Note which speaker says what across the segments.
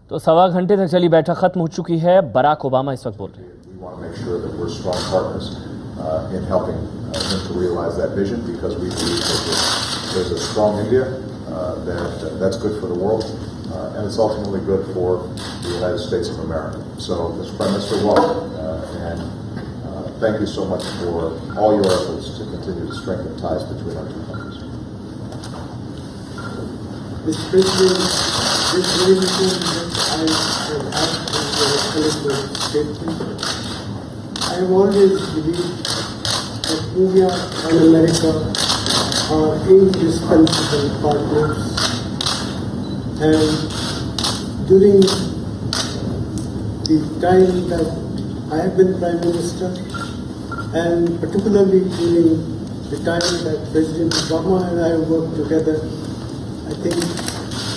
Speaker 1: तो सवा घंटे तक चली बैठक खत्म हो चुकी है। बराक ओबामा इस वक्त बोल रहे हैं।
Speaker 2: We want to make sure that we're strong partners in helping him to realize that vision, because we believe that there's a strong India that's good for the world, and it's ultimately good for the United States of America. So, Mr. Prime Minister, welcome, and thank you so much for all your efforts to continue to strengthen ties between our two countries.
Speaker 3: Mr. President, this very important I have asked for your collective statement. I have always believed that India and America are indispensable partners, and during the time that I have been Prime Minister, and particularly during the time that President Obama and I have worked together, I think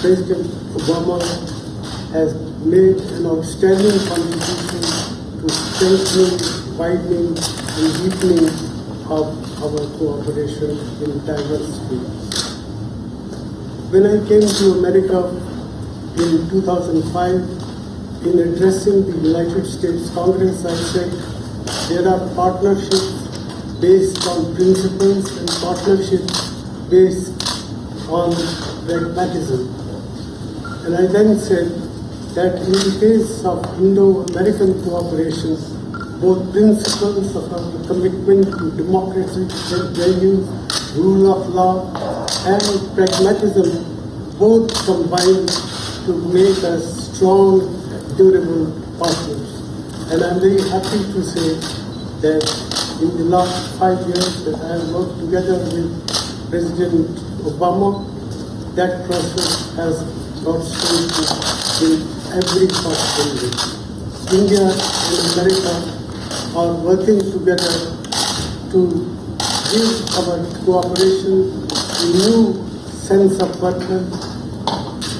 Speaker 3: President Obama has made an outstanding contribution to strengthening, widening and deepening of our cooperation in diverse fields. When I came to America in 2005, in addressing the United States Congress, I said there are partnerships based on principles and partnerships based on pragmatism. And I then said that in the case of Indo-American cooperation, both principles of our commitment to democratic values, rule of law, and pragmatism both combine to make us strong, durable partners. And I'm very happy to say that in the last 5 years that I have worked together with President Obama, that process has got strengthened in every possible way. India and America are working together to give our cooperation a new sense of purpose,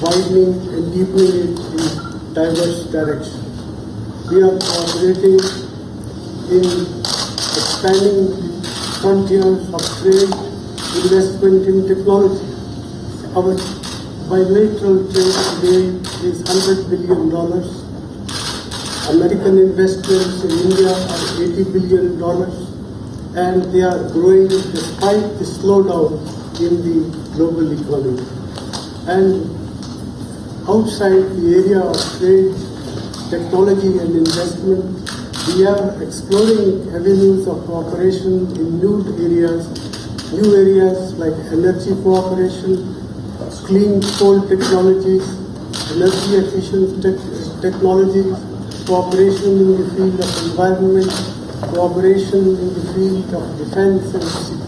Speaker 3: widening and deepening it in diverse directions. We are cooperating in expanding the frontiers of trade, investment in technology. Our bilateral trade today is $100 billion. American investors in India are $80 billion, and they are growing despite the slowdown in the global economy. And outside the area of trade, technology and investment, we are exploring avenues of cooperation in new areas like energy cooperation, clean coal technologies, energy efficient technologies, cooperation in the field of environment, cooperation in the field of defense and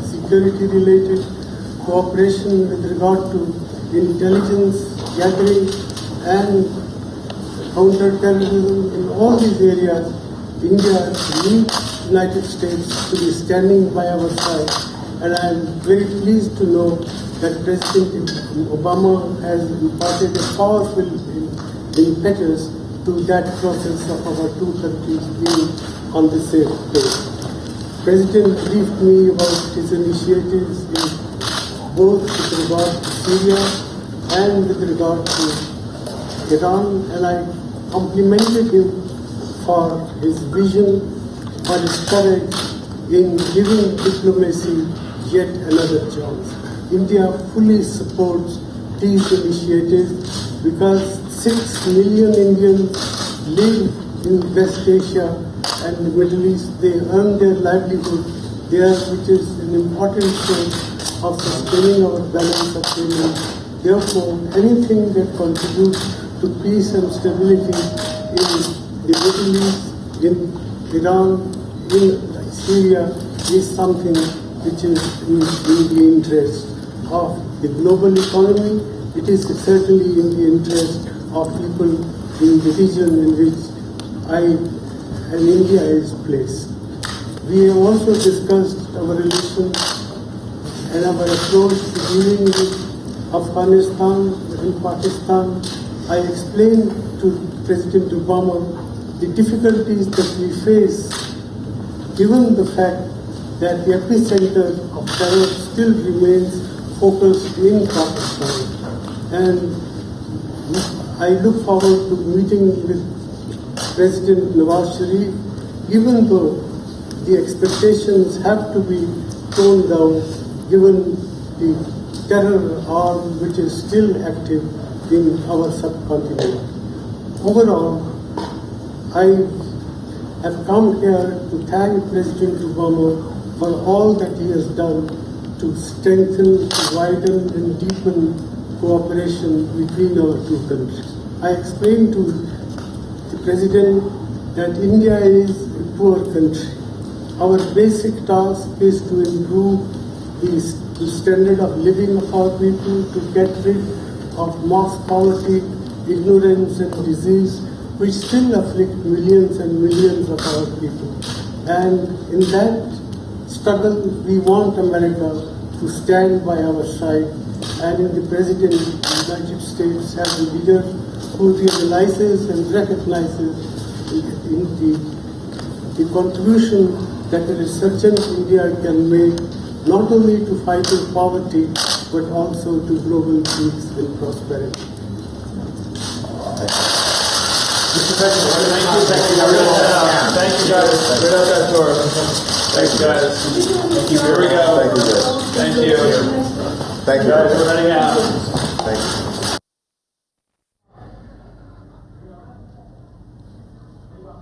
Speaker 3: security related, cooperation with regard to intelligence gathering and counter-terrorism. In all these areas, India needs United States to be standing by our side, and I am very pleased to know that President Obama has imparted a powerful impetus to that process of our two countries being on the same page. President briefed me about his initiatives in both with regard to Syria and with regard to Iran, and I complimented him for his vision, for his courage in giving diplomacy yet another chance. India fully supports these initiatives because 6 million Indians live in West Asia and the Middle East. They earn their livelihood there, which is an important source of sustaining our balance of payments. Therefore, anything that contributes to peace and stability in the Middle East, in Iran, in Syria is something which is in the interest of the global economy. It is certainly in the interest of people in the region in which India is placed. We have also discussed our relations and our approach to dealing with Afghanistan and Pakistan. I explained to President Obama the difficulties that we face given the fact that the epicenter of terror still remains focused in Pakistan. And I look forward to meeting with President Nawaz Sharif, even though the expectations have to be toned down given the terror arm which is still active in our subcontinent. Overall, I have come here to thank President Obama for all that he has done to strengthen, to widen and deepen cooperation between our two countries. I explained to the President that India is a poor country. Our basic task is to improve the standard of living of our people, to get rid of mass poverty, ignorance and disease, which still afflict millions and millions of our people. And in that struggle, we want America to stand by our side, and in the President of the United States as a leader who realizes and recognizes the contribution that a resurgent India can make, not only to fighting poverty, but also to global peace and prosperity.
Speaker 4: Mr. President, thank you guys. Right out that door. Thanks, guys. Thank you. Here we go.
Speaker 2: Thank you, guys.
Speaker 4: Thank you.
Speaker 2: Thank you.
Speaker 4: Guys, we're running out.
Speaker 2: Thank you.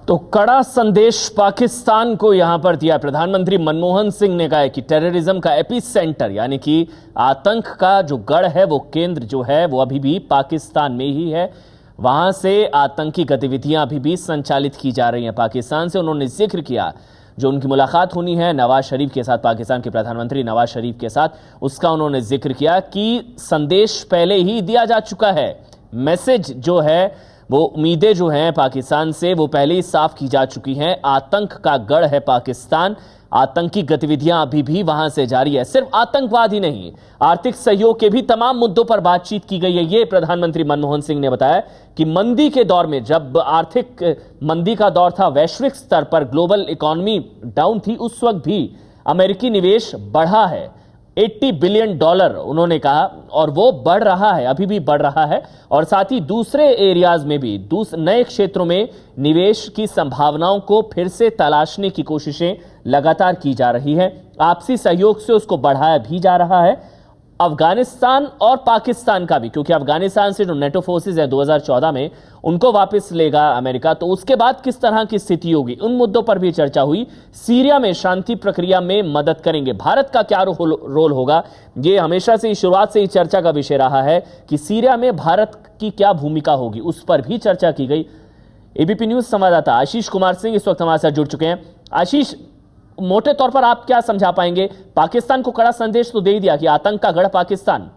Speaker 1: तो कड़ा संदेश पाकिस्तान को यहां पर दिया प्रधानमंत्री मनमोहन सिंह ने कहा है कि टेररिज्म का एपी सेंटर यानी कि आतंक का जो गढ़ है, वो केंद्र जो है वो अभी भी पाकिस्तान में ही है। वहां से आतंकी गतिविधियां अभी भी संचालित की जा रही हैं पाकिस्तान से। उन्होंने जिक्र किया जो उनकी मुलाकात होनी है नवाज शरीफ के साथ, पाकिस्तान के प्रधानमंत्री नवाज शरीफ के साथ, उसका उन्होंने जिक्र किया कि संदेश पहले ही दिया जा चुका है। मैसेज जो है वो, उम्मीदें जो हैं पाकिस्तान से वो पहले ही साफ की जा चुकी हैं। आतंक का गढ़ है पाकिस्तान, आतंकी गतिविधियां अभी भी वहां से जारी है। सिर्फ आतंकवाद ही नहीं, आर्थिक सहयोग के भी तमाम मुद्दों पर बातचीत की गई है। ये प्रधानमंत्री मनमोहन सिंह ने बताया कि मंदी के दौर में, जब आर्थिक मंदी का दौर था, वैश्विक स्तर पर ग्लोबल इकोनॉमी डाउन थी, उस वक्त भी अमेरिकी निवेश बढ़ा है $80 बिलियन उन्होंने कहा, और वो बढ़ रहा है, अभी भी बढ़ रहा है। और साथ ही दूसरे एरियाज में भी, नए क्षेत्रों में निवेश की संभावनाओं को फिर से तलाशने की कोशिशें लगातार की जा रही है। आपसी सहयोग से उसको बढ़ाया भी जा रहा है। अफगानिस्तान और पाकिस्तान का भी, क्योंकि अफगानिस्तान से जो नेटो फोर्सेस है 2014 में, उनको वापस लेगा अमेरिका, तो उसके बाद किस तरह की स्थिति होगी, उन मुद्दों पर भी चर्चा हुई। सीरिया में शांति प्रक्रिया में मदद करेंगे, भारत का क्या रोल होगा, ये हमेशा से शुरुआत से ही चर्चा का विषय रहा है कि सीरिया में भारत की क्या भूमिका होगी, उस पर भी चर्चा की गई। एबीपी न्यूज संवाददाता आशीष कुमार सिंह इस वक्त हमारे साथ जुड़ चुके हैं। आशीष, मोटे तौर पर आप क्या समझा पाएंगे? पाकिस्तान को कड़ा संदेश तो दे ही दिया कि आतंक का गढ़ पाकिस्तान।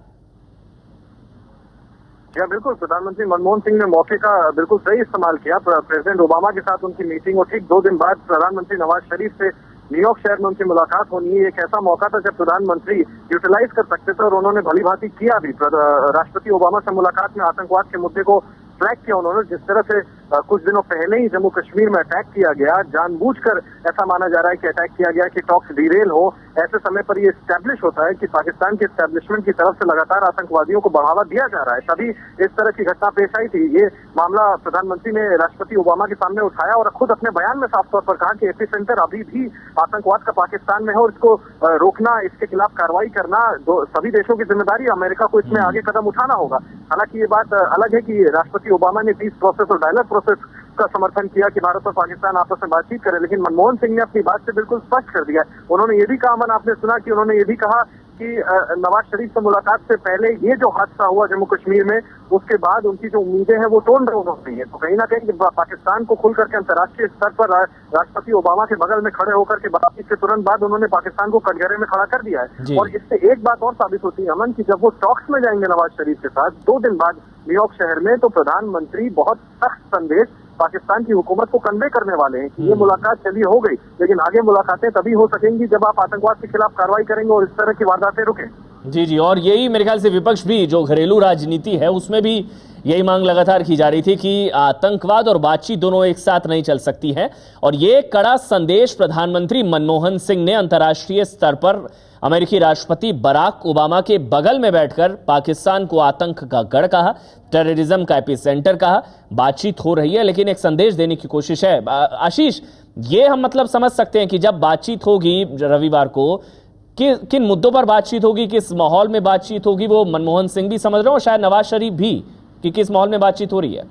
Speaker 5: या बिल्कुल, प्रधानमंत्री मनमोहन सिंह ने मौके का बिल्कुल सही इस्तेमाल किया। प्रेसिडेंट ओबामा के साथ उनकी मीटिंग और ठीक 2 दिन बाद प्रधानमंत्री नवाज शरीफ से न्यूयॉर्क शहर में उनकी मुलाकात होनी है। एक ऐसा मौका था जब प्रधानमंत्री यूटिलाइज कर सकते थे, और उन्होंने भली भांति किया भी। राष्ट्रपति ओबामा से मुलाकात में आतंकवाद के मुद्दे को ट्रैक किया उन्होंने। जिस तरह से कुछ दिनों पहले ही जम्मू कश्मीर में अटैक किया गया, जानबूझकर ऐसा माना जा रहा है कि अटैक किया गया कि टॉक्स डिरेल हो, ऐसे समय पर ये एस्टैब्लिश होता है कि पाकिस्तान के एस्टैब्लिशमेंट की तरफ से लगातार आतंकवादियों को बढ़ावा दिया जा रहा है। तभी इस तरह की घटना पेश आई थी। ये मामला प्रधानमंत्री ने राष्ट्रपति ओबामा के सामने उठाया और खुद अपने बयान में साफ तौर पर कहा कि एपी सेंटर अभी भी आतंकवाद का पाकिस्तान में है, और इसको रोकना, इसके खिलाफ कार्रवाई करना सभी देशों की जिम्मेदारी। अमेरिका को इसमें आगे कदम उठाना होगा। हालांकि ये बात अलग है कि राष्ट्रपति ओबामा ने पीस प्रोसेस और डायलॉग प्रोसेस का समर्थन किया कि भारत और पाकिस्तान आपस में बातचीत करें, लेकिन मनमोहन सिंह ने अपनी बात से बिल्कुल स्पष्ट कर दिया। उन्होंने ये भी कहा, मन आपने सुना कि उन्होंने ये भी कहा कि नवाज शरीफ से मुलाकात से पहले ये जो हादसा हुआ जम्मू कश्मीर में, उसके बाद उनकी जो उम्मीदें हैं वो टोन डाउन हो गई है। तो कहीं ना कहीं पाकिस्तान को खुल करके अंतर्राष्ट्रीय स्तर पर राष्ट्रपति ओबामा के बगल में खड़े होकर के बातचीत के तुरंत बाद उन्होंने पाकिस्तान को कटघरे में खड़ा कर दिया है। और इससे एक बात और साबित होती है अमन, की जब वो टॉक्स में जाएंगे नवाज शरीफ के साथ 2 दिन बाद न्यूयॉर्क शहर में, तो प्रधानमंत्री बहुत सख्त संदेश पाकिस्तान की हुकूमत को कन्वे करने वाले हैं कि ये मुलाकात चलिए हो गई, लेकिन आगे मुलाकातें तभी हो सकेंगी जब आप आतंकवाद के खिलाफ कार्रवाई करेंगे और इस तरह की वारदातें रुकें।
Speaker 1: जी जी, और यही मेरे ख्याल से विपक्ष भी, जो घरेलू राजनीति है उसमें भी यही मांग लगातार की जा रही थी कि आतंकवाद और बातचीत दोनों एक साथ नहीं चल सकती है। और ये कड़ा संदेश प्रधानमंत्री मनमोहन सिंह ने अंतर्राष्ट्रीय स्तर पर अमेरिकी राष्ट्रपति बराक ओबामा के बगल में बैठकर पाकिस्तान को आतंक का गढ़ कहा, टेररिज्म का एपिसेंटर कहा। बातचीत हो रही है लेकिन एक संदेश देने की कोशिश है। आशीष, ये हम मतलब समझ सकते हैं कि जब बातचीत होगी रविवार को, किन मुद्दों पर बातचीत होगी, किस माहौल में बातचीत होगी, वो मनमोहन सिंह भी समझ रहे हो और शायद नवाज शरीफ भी, कि किस माहौल में बातचीत हो रही है।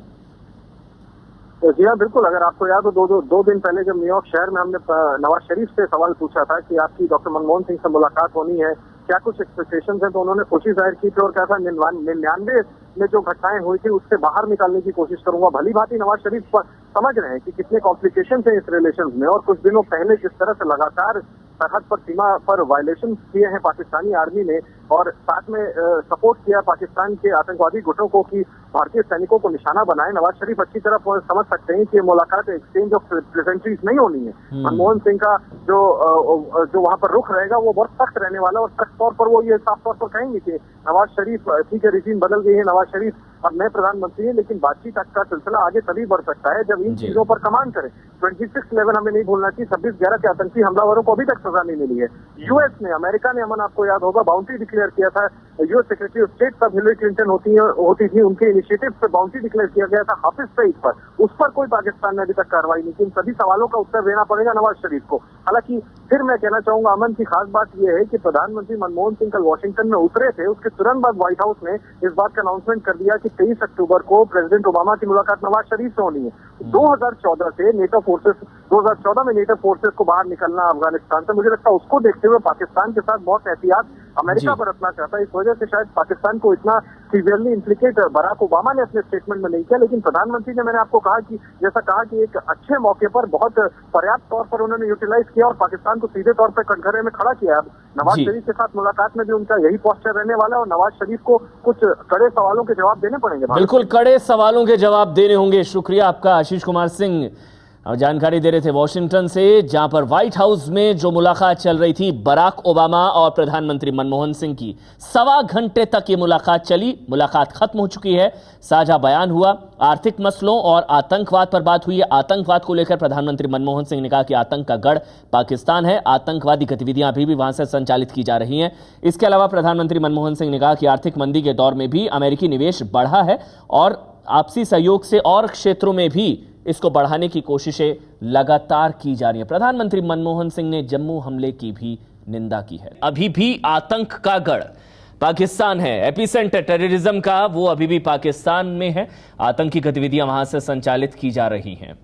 Speaker 5: जी हाँ, बिल्कुल। अगर आपको याद हो, दो दिन पहले जब न्यूयॉर्क शहर में हमने नवाज शरीफ से सवाल पूछा था कि आपकी डॉक्टर मनमोहन सिंह से मुलाकात होनी है, क्या कुछ एक्सपेक्टेशन है, तो उन्होंने खुशी जाहिर की थी और क्या था, 99 में जो घटनाएं हुई थी उससे बाहर निकालने की कोशिश करूंगा। भली भांति नवाज शरीफ समझ रहे हैं कि कितने कॉम्प्लिकेशन है इस रिलेशन में, और कुछ दिनों पहले जिस तरह से लगातार सरहद पर, सीमा पर वायलेशन किए हैं पाकिस्तानी आर्मी ने, और साथ में सपोर्ट किया पाकिस्तान के आतंकवादी गुटों को कि भारतीय सैनिकों को निशाना बनाए। नवाज शरीफ अच्छी तरह समझ सकते हैं कि मुलाकात एक्सचेंज ऑफ प्रेजेंटरीज नहीं होनी है। मनमोहन सिंह का जो वहां पर रुख रहेगा वो बहुत सख्त रहने वाला, और सख्त तौर पर वो ये साफ तौर पर कहेंगे कि नवाज शरीफ, ठीक है रिजीम बदल गई है, नवाज शरीफ अब नए प्रधानमंत्री है, लेकिन बातचीत का सिलसिला आगे तभी बढ़ सकता है जब इन चीजों पर कमांड करें। 26/11 हमें नहीं भूलना चाहिए, 26/11 के आतंकी हमलावरों को अभी तक सजा नहीं मिली है। यूएस ने, अमेरिका ने, अमन आपको याद होगा, बाउंड्री डिक्लेयर किया था। यूएस सेक्रेटरी ऑफ स्टेट तब हिलरी क्लिंटन होती थी, उनके इनिशिएटिव पे बाउंड्री डिक्लेयर किया गया था हाफिज सईद पर। उस पर कोई पाकिस्तान ने अभी तक कार्रवाई नहीं की। इन सभी सवालों का उत्तर देना पड़ेगा नवाज शरीफ को। हालांकि फिर मैं कहना चाहूंगा अमन की खास बात यह है कि प्रधानमंत्री मनमोहन सिंह कल वॉशिंगटन में उतरे थे, उसके तुरंत बाद व्हाइट हाउस ने इस बात का अनाउंसमेंट कर दिया कि 23 अक्टूबर को प्रेसिडेंट ओबामा की मुलाकात नवाज शरीफ से होनी है। 2014 से नेटो फोर्सेस, 2014 में नेटो फोर्सेस को बाहर निकलना अफगानिस्तान से, मुझे लगता है उसको देखते हुए पाकिस्तान के साथ बहुत एहतियात अमेरिका बरतना चाहता है। इस वजह से शायद पाकिस्तान को इतना सीवियरली इम्प्लीकेट बराक ओबामा ने अपने स्टेटमेंट में नहीं किया, लेकिन प्रधानमंत्री ने, मैंने आपको कहा कि एक अच्छे मौके पर बहुत पर्याप्त तौर पर उन्होंने यूटिलाइज किया और पाकिस्तान को सीधे तौर पर कटघरे में खड़ा किया। अब नवाज शरीफ के साथ मुलाकात में भी उनका यही पोस्चर रहने वाला है, और नवाज शरीफ को कुछ कड़े सवालों के जवाब देने पड़ेंगे।
Speaker 1: बिल्कुल कड़े सवालों के जवाब देने होंगे। शुक्रिया आपका आशीष कुमार सिंह, जानकारी दे रहे थे वॉशिंगटन से, जहां पर व्हाइट हाउस में जो मुलाकात चल रही थी बराक ओबामा और प्रधानमंत्री मनमोहन सिंह की, 1.25 घंटे तक ये मुलाकात चली। मुलाकात खत्म हो चुकी है, साझा बयान हुआ, आर्थिक मसलों और आतंकवाद पर बात हुई है। आतंकवाद को लेकर प्रधानमंत्री मनमोहन सिंह ने कहा कि आतंक का गढ़ पाकिस्तान है, आतंकवादी गतिविधियां अभी भी वहां से संचालित की जा रही हैं। इसके अलावा प्रधानमंत्री मनमोहन सिंह ने कहा कि आर्थिक मंदी के दौर में भी अमेरिकी निवेश बढ़ा है और आपसी सहयोग से और क्षेत्रों में भी इसको बढ़ाने की कोशिशें लगातार की जा रही हैं। प्रधानमंत्री मनमोहन सिंह ने जम्मू हमले की भी निंदा की है। अभी भी आतंक का गढ़ पाकिस्तान है, एपिसेंटर टेररिज्म का वो अभी भी पाकिस्तान में है। आतंकी गतिविधियां वहां से संचालित की जा रही हैं।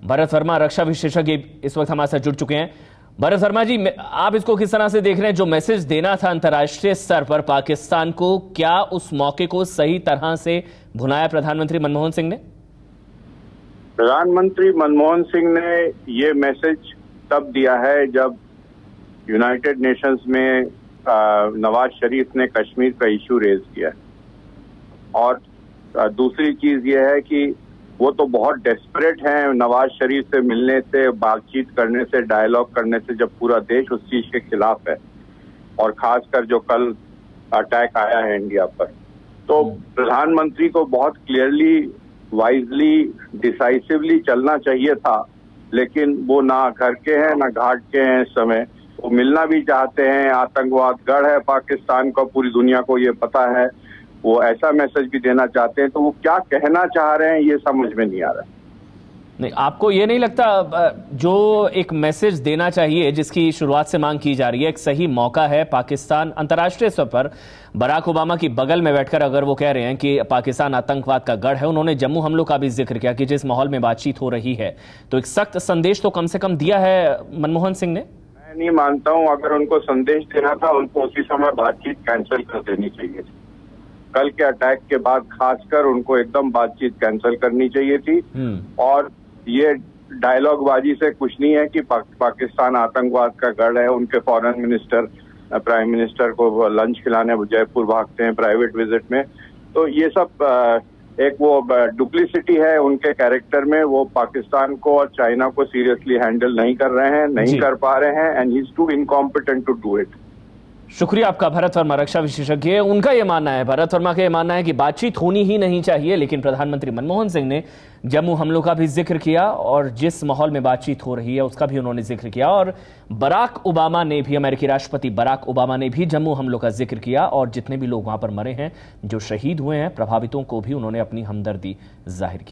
Speaker 1: भरत वर्मा, रक्षा विशेषज्ञ, इस वक्त हमारे साथ जुड़ चुके हैं। भरत वर्मा जी, आप इसको किस तरह से देख रहे हैं? जो मैसेज देना था अंतर्राष्ट्रीय स्तर पर पाकिस्तान को, क्या उस मौके को सही तरह से भुनाया प्रधानमंत्री मनमोहन सिंह ने?
Speaker 6: प्रधानमंत्री मनमोहन सिंह ने ये मैसेज तब दिया है जब यूनाइटेड नेशंस में नवाज शरीफ ने कश्मीर का इशू रेज किया। और दूसरी चीज ये है कि वो तो बहुत डेस्परेट हैं नवाज शरीफ से मिलने से, बातचीत करने से, डायलॉग करने से, जब पूरा देश उस चीज के खिलाफ है, और खासकर जो कल अटैक आया है इंडिया पर। तो प्रधानमंत्री को बहुत क्लियरली, वाइजली, डिसाइसिवली चलना चाहिए था, लेकिन वो ना घर के हैं ना घाट के हैं। इस समय वो मिलना भी चाहते हैं। आतंकवाद गढ़ है पाकिस्तान का, पूरी दुनिया को ये पता है। वो ऐसा मैसेज भी देना चाहते हैं, तो वो क्या कहना चाह रहे हैं ये समझ में नहीं आ रहा है।
Speaker 1: नहीं, आपको ये नहीं लगता जो एक मैसेज देना चाहिए, जिसकी शुरुआत से मांग की जा रही है, एक सही मौका है पाकिस्तान अंतर्राष्ट्रीय स्तर पर बराक ओबामा की बगल में बैठकर अगर वो कह रहे हैं कि पाकिस्तान आतंकवाद का गढ़ है, उन्होंने जम्मू हमलों का भी जिक्र किया कि जिस माहौल में बातचीत हो रही है, तो एक सख्त संदेश तो कम से कम दिया है मनमोहन सिंह ने।
Speaker 6: मैं नहीं मानता हूं, अगर उनको संदेश देना था उनको उसी समय बातचीत कैंसिल कर देनी चाहिए थी। कल के अटैक के बाद खासकर उनको एकदम बातचीत कैंसिल करनी चाहिए थी। और ये डायलॉग बाजी से कुछ नहीं है कि पाकिस्तान आतंकवाद का गढ़ है। उनके फॉरेन मिनिस्टर, प्राइम मिनिस्टर को लंच खिलाने जयपुर भागते हैं प्राइवेट विजिट में। तो ये सब एक वो डुप्लिसिटी है उनके कैरेक्टर में। वो पाकिस्तान को और चाइना को सीरियसली हैंडल नहीं कर रहे हैं, नहीं कर पा रहे हैं, and he is too incompetent to do it.
Speaker 1: शुक्रिया आपका भरत वर्मा, रक्षा विशेषज्ञ। उनका यह मानना है, भरत वर्मा का यह मानना है कि बातचीत होनी ही नहीं चाहिए, लेकिन प्रधानमंत्री मनमोहन सिंह ने जम्मू हमलों का भी जिक्र किया और जिस माहौल में बातचीत हो रही है उसका भी उन्होंने जिक्र किया। और बराक ओबामा ने भी, अमेरिकी राष्ट्रपति बराक ओबामा ने भी जम्मू हमलों का जिक्र किया और जितने भी लोग वहां पर मरे हैं, जो शहीद हुए हैं, प्रभावितों को भी उन्होंने अपनी हमदर्दी जाहिर की।